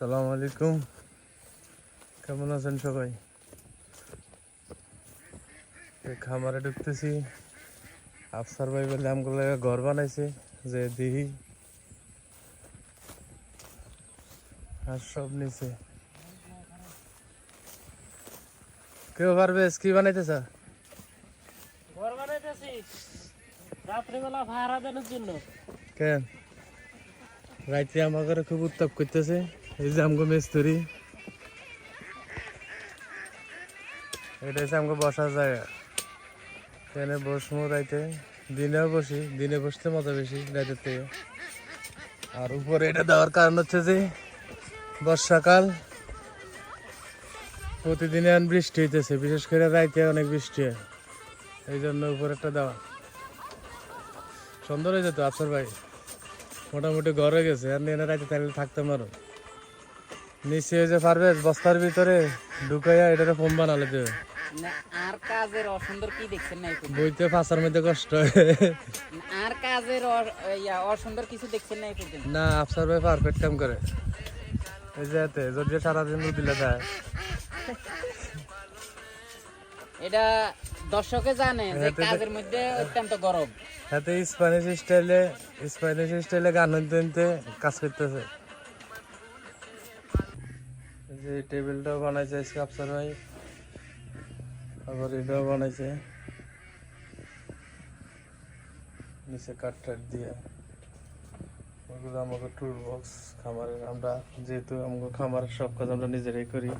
আসসালামু আলাইকুম, কেমন আছেন সবাই? খামারে ঢুকতেছি। আফসার ভাই বলে আমগুলো ঘর বানাইছে, যে দিহি আর সব নিচে। কেউ পারবে কি বানাইতেছ? ঘর বানাইতেছি রাত্রিবেলা ভাড়া দেওয়ার জন্য। কেন রাইতে আমাকে খুব উত্তাপ করতেছে। এই যে আমগো মিস্ত্রি, এটা হচ্ছে আমগো বসার জায়গা। এখানে বসমু রাইতে, দিনেও বসি, দিনে বসতে মজা বেশি রাইতের থেকে। আর উপরে এটা দেওয়ার কারণ হচ্ছে যে বর্ষাকাল, প্রতিদিন এখন বৃষ্টি হইতেছে, বিশেষ করে রাইতে অনেক বৃষ্টি হয়, এই জন্য উপরে একটা দেওয়া। সুন্দর হয়ে যেত আফসার ভাই, মোটামুটি ঘর হয়ে গেছে। আর এনে রাইতে তাহলে থাকতাম আরো। নিচে যে পারবে বস্তার ভিতরে ঢুকাইয়া এটারে ফোন বানালে দেবে। আর কাজের অসুন্দর কি দেখছেন না? বইতে ফাঁসার মধ্যে কষ্ট হয়। আর কাজের অসুন্দর কিছু দেখছেন না? না, আফসার ভাই পারফেক্ট কাম করে। এই যে এতে যদি সারাদিন দিলে দেয়। এটা দর্শকে জানে যে কাজের মধ্যে অত্যন্ত গরম। হাতে স্প্যানিশ স্টাইলে গান শুনতে কাজ করতেছে। যে টেবিলটাও বানাইছে আজকে আফসার ভাই, আবার এটাও বানাইছে নিচে কাঠ টাট দিয়ে। ওগুলো আমাকে টুল বক্স খামারের, আমরা যেহেতু আমাকে খামারের সব কাজ আমরা নিজেরাই করি।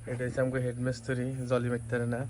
এটা হচ্ছে আমাকে হেড মিস্ত্রি, জলি মিস্ত্রি না।